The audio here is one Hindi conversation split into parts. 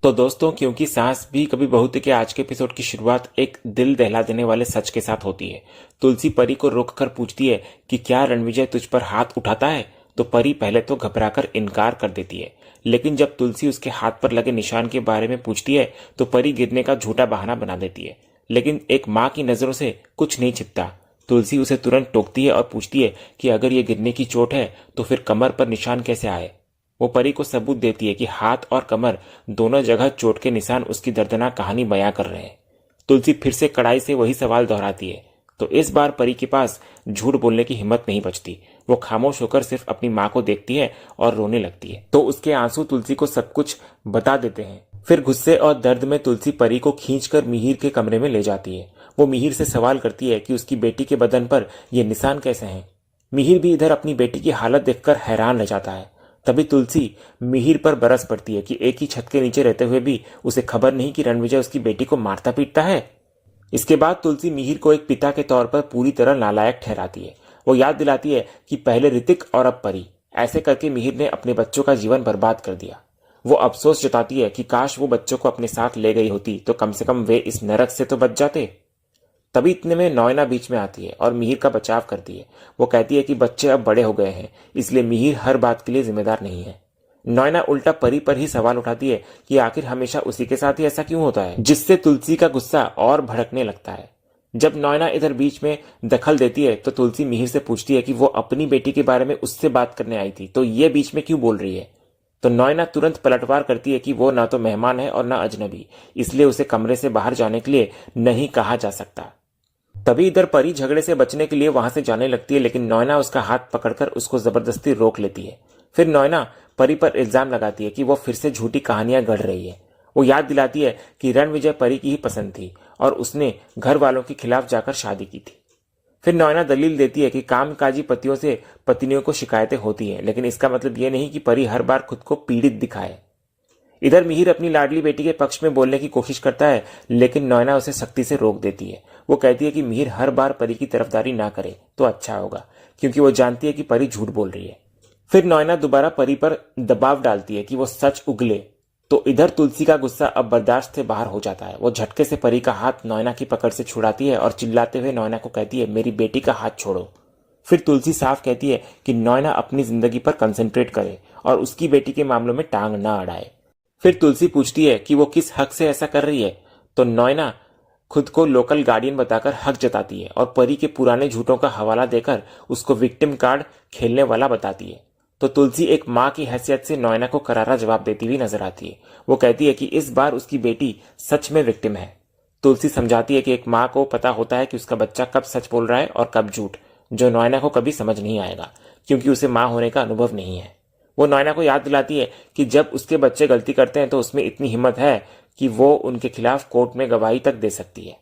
तो दोस्तों, क्योंकि सास भी कभी बहू थी के आज के एपिसोड की शुरुआत एक दिल दहला देने वाले सच के साथ होती है। तुलसी परी को रोक कर पूछती है कि क्या रणविजय तुझ पर हाथ उठाता है। तो परी पहले तो घबराकर इनकार कर देती है, लेकिन जब तुलसी उसके हाथ पर लगे निशान के बारे में पूछती है तो परी गिरने का झूठा बहाना बना देती है। लेकिन एक माँ की नजरों से कुछ नहीं छिपता। तुलसी उसे तुरंत टोकती है और पूछती है कि अगर ये गिरने की चोट है तो फिर कमर पर निशान कैसे आए। वो परी को सबूत देती है कि हाथ और कमर दोनों जगह चोट के निशान उसकी दर्दनाक कहानी बयां कर रहे हैं। तुलसी फिर से कड़ाई से वही सवाल दोहराती है, तो इस बार परी के पास झूठ बोलने की हिम्मत नहीं बचती। वो खामोश होकर सिर्फ अपनी माँ को देखती है और रोने लगती है। तो उसके आंसू तुलसी को सब कुछ बता देते हैं। फिर गुस्से और दर्द में तुलसी परी को खींचकर मिहिर के कमरे में ले जाती है। वो मिहिर से सवाल करती है कि उसकी बेटी के बदन पर ये निशान कैसे हैं। मिहिर भी इधर अपनी बेटी की हालत देखकर हैरान रह जाता है। तभी तुलसी मिहिर पर बरस पड़ती है कि एक ही छत के नीचे रहते हुए भी उसे खबर नहीं कि रणविजय उसकी बेटी को मारता पीटता है। इसके बाद तुलसी मिहिर को एक पिता के तौर पर पूरी तरह नालायक ठहराती है। वो याद दिलाती है कि पहले ऋतिक और अब परी, ऐसे करके मिहिर ने अपने बच्चों का जीवन बर्बाद कर दिया। वो अफसोस जताती है कि काश वो बच्चों को अपने साथ ले गई होती तो कम से कम वे इस नरक से तो बच जाते। तभी इतने में नॉयना बीच में आती है और मिहिर का बचाव करती है। वो कहती है कि बच्चे अब बड़े हो गए हैं, इसलिए मिहिर हर बात के लिए जिम्मेदार नहीं है। नॉयना उल्टा परी पर ही सवाल उठाती है कि आखिर हमेशा उसी के साथ ही ऐसा क्यों होता है, जिससे तुलसी का गुस्सा और भड़कने लगता है। जब नॉयना इधर बीच में दखल देती है तो तुलसी मिहिर से पूछती है कि वो अपनी बेटी के बारे में उससे बात करने आई थी, तो ये बीच में क्यों बोल रही है। तो नॉयना तुरंत पलटवार करती है कि वो ना तो मेहमान है और ना अजनबी, इसलिए उसे कमरे से बाहर जाने के लिए नहीं कहा जा सकता। तभी इधर परी झगड़े से बचने के लिए वहां से जाने लगती है, लेकिन नॉयना उसका हाथ पकड़कर उसको जबरदस्ती रोक लेती है। फिर नॉयना परी पर इल्जाम लगाती है कि वो फिर से झूठी कहानियां गढ़ रही है। वो याद दिलाती है कि रणविजय परी की ही पसंद थी और उसने घर वालों के खिलाफ जाकर शादी की थी। फिर नॉयना दलील देती है कि कामकाजी पतियों से पत्नियों को शिकायतें होती हैं, लेकिन इसका मतलब यह नहीं कि परी हर बार खुद को पीड़ित दिखाए। इधर मिहिर अपनी लाडली बेटी के पक्ष में बोलने की कोशिश करता है, लेकिन नॉयना उसे सख्ती से रोक देती है। वो कहती है कि मिहिर हर बार परी की तरफदारी ना करे तो अच्छा होगा, क्योंकि वो जानती है कि परी झूठ बोल रही है। फिर नॉयना दोबारा परी पर दबाव डालती है कि वो सच उगले। तो इधर तुलसी का गुस्सा अब बर्दाश्त से बाहर हो जाता है। वो झटके से परी का हाथ नॉयना की पकड़ से छुड़ाती है और चिल्लाते हुए नॉयना को कहती है, मेरी बेटी का हाथ छोड़ो। फिर तुलसी साफ कहती है कि नॉयना अपनी जिंदगी पर कंसंट्रेट करे और उसकी बेटी के मामलों में टांग ना अड़ाए। फिर तुलसी पूछती है कि वो किस हक से ऐसा कर रही है, तो नॉयना खुद को लोकल गार्डियन बताकर हक जताती है और परी के पुराने झूठों का हवाला देकर उसको विक्टिम कार्ड खेलने वाला बताती है। तो तुलसी एक माँ की हैसियत से नॉयना को करारा जवाब देती हुई नजर आती है। वो कहती है कि इस बार उसकी बेटी सच में विक्टिम है। तुलसी समझाती है कि एक माँ को पता होता है कि उसका बच्चा कब सच बोल रहा है और कब झूठ, जो नॉयना को कभी समझ नहीं आएगा, क्योंकि उसे माँ होने का अनुभव नहीं है। वो नॉयना को याद दिलाती है कि जब उसके बच्चे गलती करते हैं तो उसमें इतनी हिम्मत है कि वो उनके खिलाफ कोर्ट में गवाही तक दे सकती है,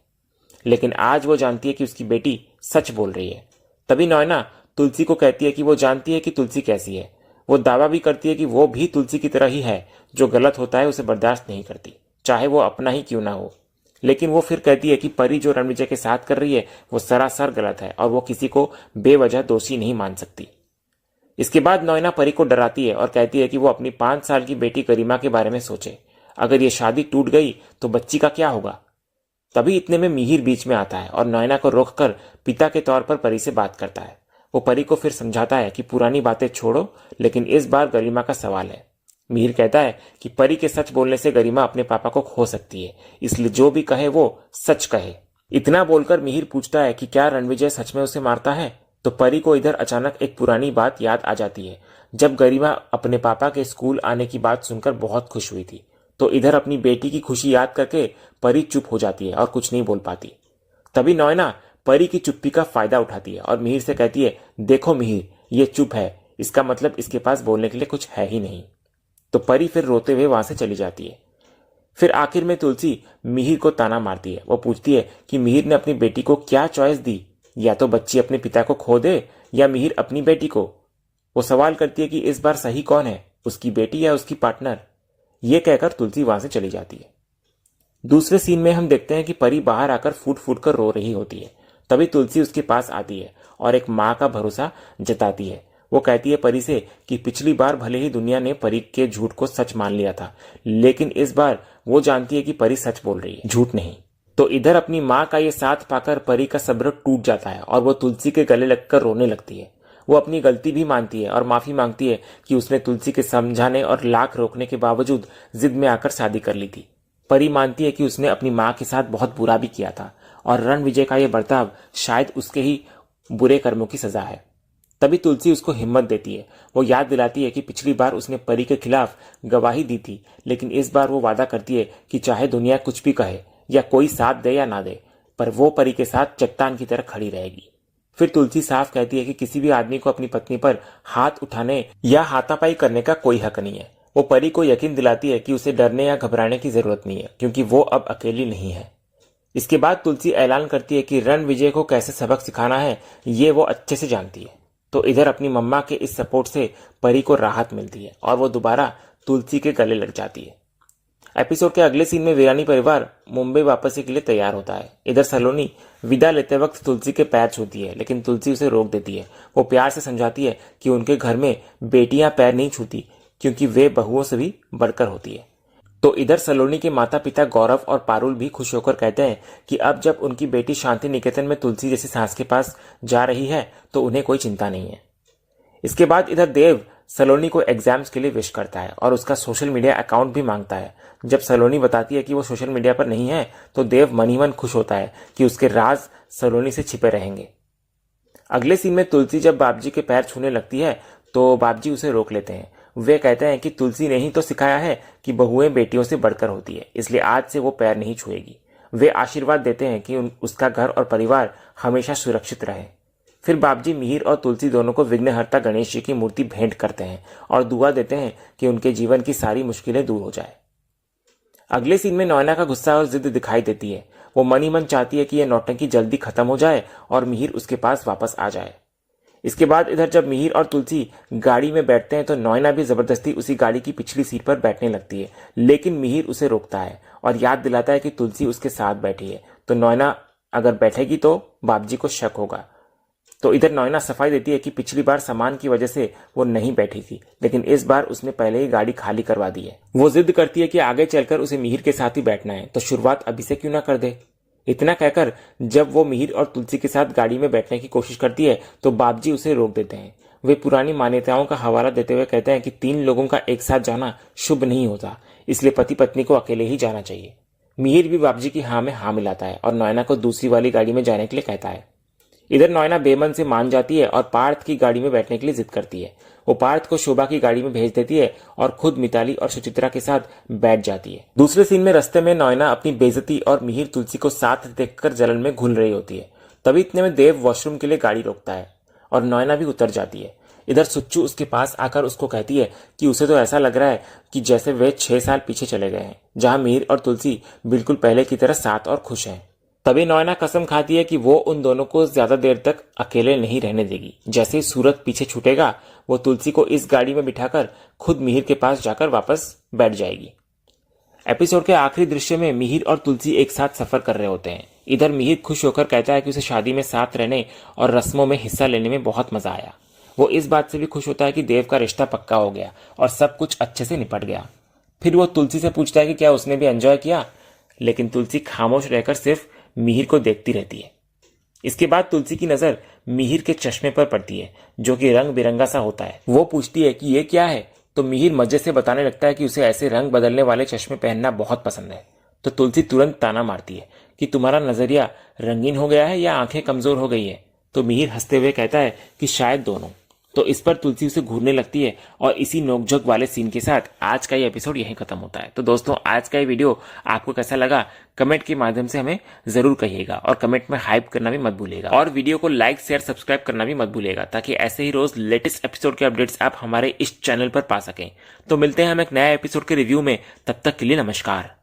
लेकिन आज वो जानती है कि उसकी बेटी सच बोल रही है। तभी नॉयना तुलसी को कहती है कि वो जानती है कि तुलसी कैसी है। वो दावा भी करती है कि वो भी तुलसी की तरह ही है, जो गलत होता है उसे बर्दाश्त नहीं करती, चाहे वो अपना ही क्यों ना हो। लेकिन वो फिर कहती है कि परी जो रणविजय के साथ कर रही है वो सरासर गलत है और वो किसी को बेवजह दोषी नहीं मान सकती। इसके बाद नॉयना परी को डराती है और कहती है कि वो अपनी 5 साल की बेटी गरिमा के बारे में सोचे। अगर ये शादी टूट गई तो बच्ची का क्या होगा। तभी इतने में मिहिर बीच में आता है और नॉयना को रोककर पिता के तौर पर परी से बात करता है। वो परी को फिर समझाता है कि पुरानी बातें छोड़ो, लेकिन इस बार गरिमा का सवाल है। मिहिर कहता है कि परी के सच बोलने से गरिमा अपने पापा को खो सकती है, इसलिए जो भी कहे वो सच कहे। इतना बोलकर मिहिर पूछता है कि क्या रणविजय सच में उसे मारता है। तो परी को इधर अचानक एक पुरानी बात याद आ जाती है, जब गरिमा अपने पापा के स्कूल आने की बात सुनकर बहुत खुश हुई थी। तो इधर अपनी बेटी की खुशी याद करके परी चुप हो जाती है और कुछ नहीं बोल पाती। तभी नॉयना परी की चुप्पी का फायदा उठाती है और मिहिर से कहती है, देखो मिहिर, ये चुप है, इसका मतलब इसके पास बोलने के लिए कुछ है ही नहीं। तो परी फिर रोते हुए वहां से चली जाती है। फिर आखिर में तुलसी मिहिर को ताना मारती है। वो पूछती है कि मिहिर ने अपनी बेटी को क्या चॉइस दी, या तो बच्ची अपने पिता को खो दे या मिहिर अपनी बेटी को। वो सवाल करती है कि इस बार सही कौन है, उसकी बेटी या उसकी पार्टनर। ये कहकर तुलसी वहां से चली जाती है। दूसरे सीन में हम देखते हैं कि परी बाहर आकर फूट फूट कर रो रही होती है। तभी तुलसी उसके पास आती है और एक माँ का भरोसा जताती है। वो कहती है परी से कि पिछली बार भले ही दुनिया ने परी के झूठ को सच मान लिया था, लेकिन इस बार वो जानती है कि परी सच बोल रही है, झूठ नहीं। तो इधर अपनी माँ का ये साथ पाकर परी का सब्र टूट जाता है और वो तुलसी के गले लगकर रोने लगती है। वो अपनी गलती भी मानती है और माफी मांगती है कि उसने तुलसी के समझाने और लाख रोकने के बावजूद जिद में आकर शादी कर ली थी। परी मानती है कि उसने अपनी माँ के साथ बहुत बुरा भी किया था और रणविजय का यह बर्ताव शायद उसके ही बुरे कर्मों की सजा है। तभी तुलसी उसको हिम्मत देती है। वो याद दिलाती है कि पिछली बार उसने परी के खिलाफ गवाही दी थी, लेकिन इस बार वो वादा करती है कि चाहे दुनिया कुछ भी कहे या कोई साथ दे या ना दे, पर वो परी के साथ चट्टान की तरह खड़ी रहेगी। फिर तुलसी साफ कहती है कि किसी भी आदमी को अपनी पत्नी पर हाथ उठाने या हाथापाई करने का कोई हक नहीं है। वो परी को यकीन दिलाती है कि उसे डरने या घबराने की जरूरत नहीं है, क्योंकि वो अब अकेली नहीं है। इसके बाद तुलसी ऐलान करती है कि रणविजय को कैसे सबक सिखाना है ये वो अच्छे से जानती है। तो इधर अपनी मम्मा के इस सपोर्ट से परी को राहत मिलती है और वो दोबारा तुलसी के गले लग जाती है। एपिसोड के अगले सीन में वीरानी परिवार मुंबई वापसी के लिए तैयार होता है। इधर सलोनी विदा लेते वक्त तुलसी के पैर छूती है, लेकिन तुलसी उसे रोक देती है। वो प्यार से समझाती है कि उनके घर में बेटियां पैर नहीं छूती, क्योंकि वे बहुओं से भी बढ़कर होती है। तो इधर सलोनी के माता पिता गौरव और पारुल भी खुश होकर कहते हैं कि अब जब उनकी बेटी शांति निकेतन में तुलसी जैसी सास के पास जा रही है तो उन्हें कोई चिंता नहीं है। इसके बाद इधर देव सलोनी को एग्जाम्स के लिए विश करता है और उसका सोशल मीडिया अकाउंट भी मांगता है। जब सलोनी बताती है कि वो सोशल मीडिया पर नहीं है तो देव मन ही मन खुश होता है कि उसके राज सलोनी से छिपे रहेंगे। अगले सीन में तुलसी जब बाबजी के पैर छूने लगती है तो बाबजी उसे रोक लेते हैं। वे कहते हैं कि तुलसी ने ही तो सिखाया है कि बहुएं बेटियों से बढ़कर होती है, इसलिए आज से वो पैर नहीं छुएगी। वे आशीर्वाद देते हैं कि उसका घर और परिवार हमेशा सुरक्षित रहे। फिर बाबजी मिहिर और तुलसी दोनों को विघ्नहर्ता गणेश जी की मूर्ति भेंट करते हैं और दुआ देते हैं कि उनके जीवन की सारी मुश्किलें दूर हो जाए। अगले सीन में नैना का गुस्सा और जिद दिखाई देती है। वो मन ही मन चाहती है कि यह नौटंकी जल्दी खत्म हो जाए और मिहिर उसके पास वापस आ जाए। इसके बाद इधर जब मिहिर और तुलसी गाड़ी में बैठते हैं तो नैना भी जबरदस्ती उसी गाड़ी की पिछली सीट पर बैठने लगती है, लेकिन मिहिर उसे रोकता है और याद दिलाता है कि तुलसी उसके साथ बैठी है, तो नैना अगर बैठेगी तो बाबजी को शक होगा। तो इधर नैना सफाई देती है कि पिछली बार सामान की वजह से वो नहीं बैठी थी, लेकिन इस बार उसने पहले ही गाड़ी खाली करवा दी है। वो जिद करती है कि आगे चलकर उसे मिहिर के साथ ही बैठना है, तो शुरुआत अभी से क्यों ना कर दे। इतना कहकर जब वो मिहिर और तुलसी के साथ गाड़ी में बैठने की कोशिश करती है तो बाबजी उसे रोक देते हैं। वे पुरानी मान्यताओं का हवाला देते हुए कहते हैं कि 3 लोगों का एक साथ जाना शुभ नहीं होता, इसलिए पति पत्नी को अकेले ही जाना चाहिए। मिहिर भी बाबजी की हाँ में हाँ मिलाता है और नैना को दूसरी वाली गाड़ी में जाने के लिए कहता है। इधर नैना बेमन से मान जाती है और पार्थ की गाड़ी में बैठने के लिए जिद करती है। वो पार्थ को शोभा की गाड़ी में भेज देती है और खुद मिताली और सुचित्रा के साथ बैठ जाती है। दूसरे सीन में रास्ते में नैना अपनी बेइज्जती और मिहिर तुलसी को साथ देखकर जलन में घुल रही होती है। तभी इतने में देव वॉशरूम के लिए गाड़ी रोकता है और नैना भी उतर जाती है। इधर सुच्चू उसके पास आकर उसको कहती है कि उसे तो ऐसा लग रहा है कि जैसे वे 6 साल पीछे चले गए हैं, जहां मिहिर और तुलसी बिल्कुल पहले की तरह साथ और खुश हैं। तभी नैना कसम खाती है कि वो उन दोनों को ज्यादा देर तक अकेले नहीं रहने देगी। जैसे ही सूरज पीछे छूटेगा वो तुलसी को इस गाड़ी में बिठाकर खुद मिहिर के पास जाकर वापस बैठ जाएगी। एपिसोड के आखिरी दृश्य में मिहिर और तुलसी एक साथ सफर कर रहे होते हैं। इधर मिहिर खुश होकर कहता है कि उसे शादी में साथ रहने और रस्मों में हिस्सा लेने में बहुत मजा आया। वो इस बात से भी खुश होता है कि देव का रिश्ता पक्का हो गया और सब कुछ अच्छे से निपट गया। फिर वो तुलसी से पूछता है कि क्या उसने भी एंजॉय किया, लेकिन तुलसी खामोश रहकर सिर्फ मिहिर को देखती रहती है। इसके बाद तुलसी की नजर मिहिर के चश्मे पर पड़ती है, जो कि रंग बिरंगा सा होता है। वो पूछती है कि ये क्या है, तो मिहिर मजे से बताने लगता है कि उसे ऐसे रंग बदलने वाले चश्मे पहनना बहुत पसंद है। तो तुलसी तुरंत ताना मारती है कि तुम्हारा नजरिया रंगीन हो गया है या आंखें कमजोर हो गई है। तो मिहिर हंसते हुए कहता है कि शायद दोनों। तो इस पर तुलसी उसे घूरने लगती है और इसी नोकझोंक वाले सीन के साथ आज का ये एपिसोड यहीं खत्म होता है। तो दोस्तों, आज का ये वीडियो आपको कैसा लगा कमेंट के माध्यम से हमें जरूर कहिएगा और कमेंट में हाइप करना भी मत भूलिएगा और वीडियो को लाइक शेयर सब्सक्राइब करना भी मत भूलिएगा, ताकि ऐसे ही रोज लेटेस्ट एपिसोड के अपडेट्स आप हमारे इस चैनल पर पा सकें। तो मिलते हैं हम एक नया एपिसोड के रिव्यू में, तब तक के लिए नमस्कार।